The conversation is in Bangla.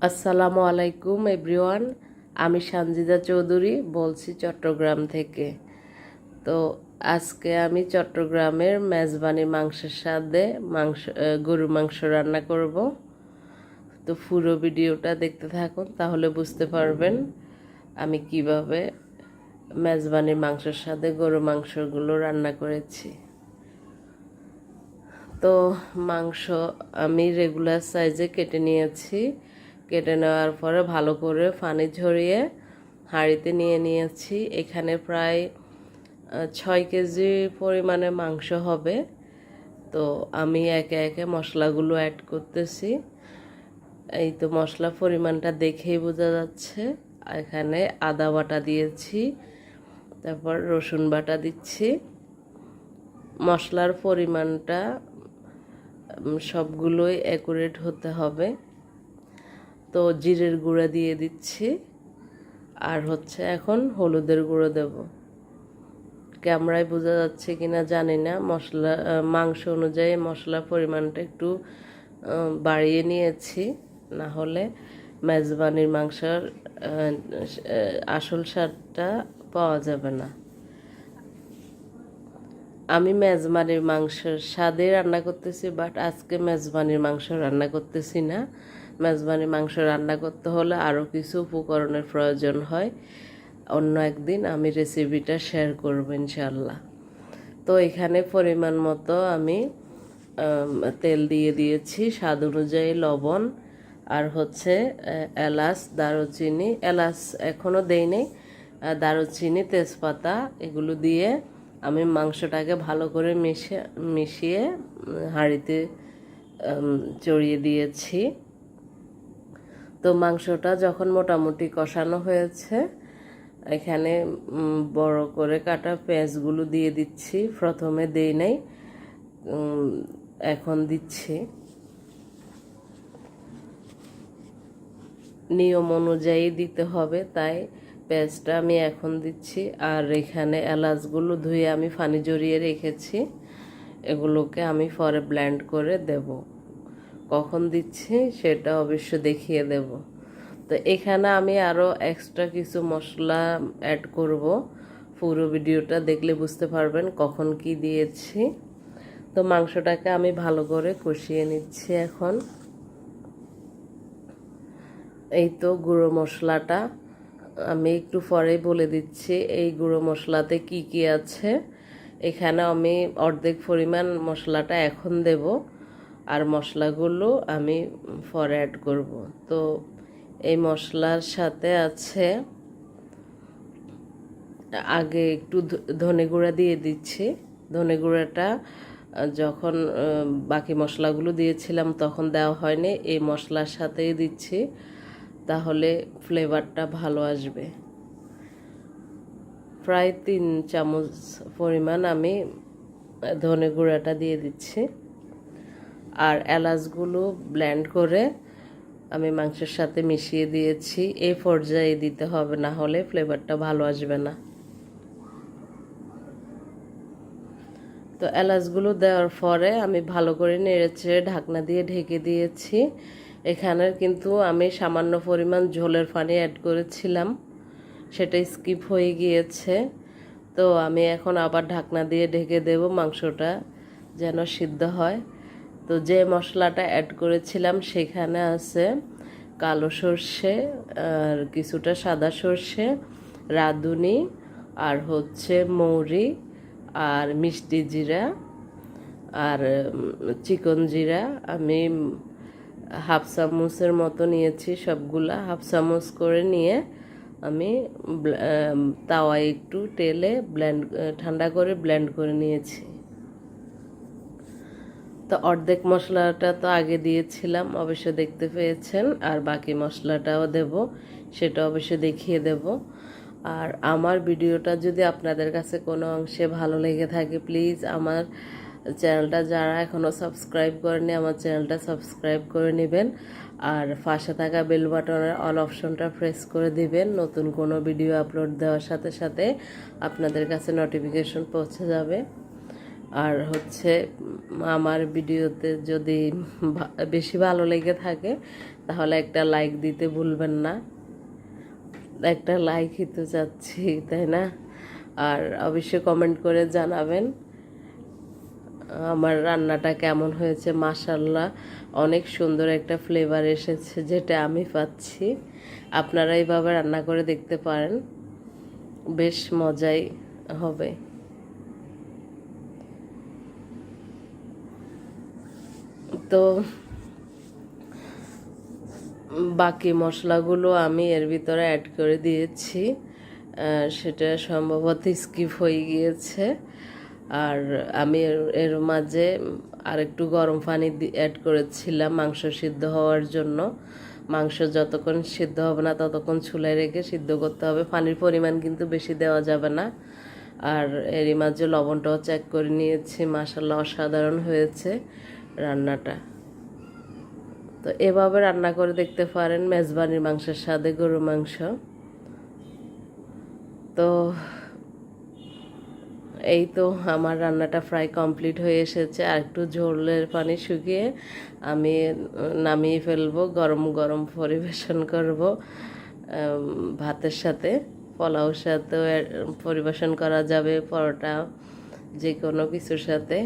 আসসালামু আলাইকুম এভরিওয়ান। আমি সানজিদা চৌধুরী বলছি চট্টগ্রাম থেকে। তো আজকে আমি চট্টগ্রামের মেজবানি মাংসের সাথে গরুর মাংস রান্না করব। তো পুরো ভিডিওটা দেখতে থাকুন, তাহলে বুঝতে পারবেন আমি কিভাবে মেজবানির মাংসের সাথে গরুর মাংসগুলো রান্না করেছি। তো মাংস আমি রেগুলার সাইজে কেটে নিয়েছি। কেটে নেওয়ার পরে ভালো করে পানি ঝরিয়ে হাঁড়িতে নিয়ে নিয়েছি। এখানে প্রায় 6 কেজি পরিমাণে মাংস হবে। তো আমি একে একে মশলাগুলো অ্যাড করতেছি। এই তো মশলা পরিমাণটা দেখেই বোঝা যাচ্ছে। এখানে আদা বাটা দিয়েছি, তারপর রসুন বাটা দিচ্ছি। মশলার পরিমাণটা সবগুলোই অ্যাকুরেট হতে হবে। তো জিরের গুঁড়া দিয়ে দিচ্ছি, আর হচ্ছে এখন হলুদের গুঁড়ো দেব। ক্যামেরায় বোঝা যাচ্ছে কিনা জানি না। মাংস অনুযায়ী মশলার পরিমাণটা একটু বাড়িয়ে নিয়েছি, না হলে মেজবানির মাংসের আসল স্বাদটা পাওয়া যাবে না। আমি মেজবানির মাংসের স্বাদে রান্না করতেছি, বাট আজকে মেজবানির মাংস রান্না করতেছি না। মেজবানি মাংস রান্না করতে হলে আরও কিছু উপকরণের প্রয়োজন হয়। অন্য একদিন আমি রেসিপিটা শেয়ার করব ইনশাল্লাহ। তো এখানে পরিমাণ মতো আমি তেল দিয়ে দিয়েছি, স্বাদ অনুযায়ী লবণ, আর হচ্ছে এলাচ, দারুচিনি। এলাচ এখনও দেইনি। দারুচিনি, তেজপাতা এগুলো দিয়ে আমি মাংসটাকে ভালো করে মিশিয়ে হাঁড়িতে চড়িয়ে দিয়েছি। তো মাংসটা যখন মোটামুটি কষানো হয়েছে, এখানে বড় করে কাটা পেঁয়াজগুলো দিয়ে দিচ্ছি। প্রথমে দেই নাই, এখন দিচ্ছি। নিয়ম অনুযায়ী দিতে হবে, তাই পেঁয়াজটা আমি এখন দিচ্ছি। আর এখানে এলাচগুলো ধুয়ে আমি পানি জড়িয়ে রেখেছি, এগুলোকে আমি পরে ব্লেন্ড করে দেব। কখন দিচ্ছি সেটা অবশ্য দেখিয়ে দেব। তো এখানে আমি আরও এক্সট্রা কিছু মশলা অ্যাড করব। পুরো ভিডিওটা দেখলে বুঝতে পারবেন কখন কি দিয়েছি। তো মাংসটাকে আমি ভালো করে কষিয়ে নিচ্ছি এখন। এই তো গুঁড়ো মশলাটা আমি একটু পরেই বলে দিচ্ছি এই গুঁড়ো মশলাতে কি কি আছে। এখানে আমি অর্ধেক পরিমাণ মশলাটা এখন দেব, আর মশলাগুলো আমি পরে অ্যাড করব। তো এই মশলার সাথে আছে, আগে একটু ধনে গুঁড়া দিয়ে দিচ্ছি। ধনে গুঁড়াটা যখন বাকি মশলাগুলো দিয়েছিলাম তখন দেওয়া হয়নি, এই মশলার সাথেই দিচ্ছি, তাহলে ফ্লেভারটা ভালো আসবে। প্রায় 3 চামচ পরিমাণ আমি ধনে গুঁড়াটা দিয়ে দিচ্ছি। আর এলাচগুলো ব্লেন্ড করে আমি মাংসের সাথে মিশিয়ে দিয়েছি। এই পর্যায়ে দিতে হবে, না হলে ফ্লেভারটা ভালো আসবে না। তো এলাচগুলো দেওয়ার পরে আমি ভালো করে নেড়েচেড়ে ঢাকনা দিয়ে ঢেকে দিয়েছি। এখানে কিন্তু আমি সামান্য পরিমাণ ঝোলের পানি অ্যাড করেছিলাম, সেটা স্কিপ হয়ে গিয়েছে। তো আমি এখন আবার ঢাকনা দিয়ে ঢেকে দেব, মাংসটা যেন সিদ্ধ হয়। তো যে মশলাটা অ্যাড করেছিলাম সেখানে আছে কালো সর্ষে, আর কিছুটা সাদা সর্ষে, রাঁধুনি, আর হচ্ছে মৌরি, আর মিষ্টি জিরা, আর চিকন জিরা। আমি হাফ চামচের মতো নিয়েছি, সবগুলা হাফ চামচ করে নিয়ে আমি তাওয়ায় একটু তেলে ঠান্ডা করে ব্লেন্ড করে নিয়েছি। তো অর্ধেক মশলাটা তো আগে দিয়েছিলাম, অবশ্য দেখতে পেয়েছেন, আর বাকি মশলাটাও দেব, সেটা অবশ্য দেখিয়ে দেব। আর আমার ভিডিওটা যদি আপনাদের কাছে কোনো অংশে ভালো লেগে থাকে, প্লিজ আমার চ্যানেলটা যারা এখনও সাবস্ক্রাইব করেনি, আমার চ্যানেলটা সাবস্ক্রাইব করে নেবেন। আর পাশে থাকা বেল বাটনের অল অপশনটা প্রেস করে দিবেন। নতুন কোনো ভিডিও আপলোড দেওয়ার সাথে সাথে আপনাদের কাছে নোটিফিকেশন পৌঁছে যাবে। আর হচ্ছে আমার ভিডিওতে যদি বেশি ভালো লেগে থাকে তাহলে একটা লাইক দিতে ভুলবেন না। একটা লাইকই তো চাচ্ছি, তাই না? আর অবশ্যই কমেন্ট করে জানাবেন আমার রান্নাটা কেমন হয়েছে। মাশাআল্লাহ, অনেক সুন্দর একটা ফ্লেভার এসেছে, যেটা আমি পাচ্ছি। আপনারা এইভাবে রান্না করে দেখতে পারেন, বেশ মজাই হবে। তো বাকি মশলাগুলো আমি এর ভিতরে অ্যাড করে দিয়েছি, সেটা সম্ভবত স্কিপ হয়ে গিয়েছে। আর আমি এর মাঝে আরেকটু গরম পানি অ্যাড করেছিলাম মাংস সিদ্ধ হওয়ার জন্য। মাংস যতক্ষণ সিদ্ধ হবে না ততক্ষণ চুলায় রেখে সিদ্ধ করতে হবে। পানির পরিমাণ কিন্তু বেশি দেওয়া যাবে না। আর এরই মাঝে লবণটাও চেক করে নিয়েছি। মাশাআল্লাহ, অসাধারণ হয়েছে রান্নাটা। তো এভাবে রান্না করে দেখতে পারেন মেজবানির মাংসের সাথে গরুর মাংস। তো এই তো আমার রান্নাটা প্রায় কমপ্লিট হয়ে এসেছে। আর একটু ঝোলের পানি শুকিয়ে আমি নামিয়ে ফেলবো, গরম গরম পরিবেশন করব ভাতের সাথে। পোলাওর সাথেও পরিবেশন করা যাবে, পরোটা, যে কোনো কিছুর সাথে।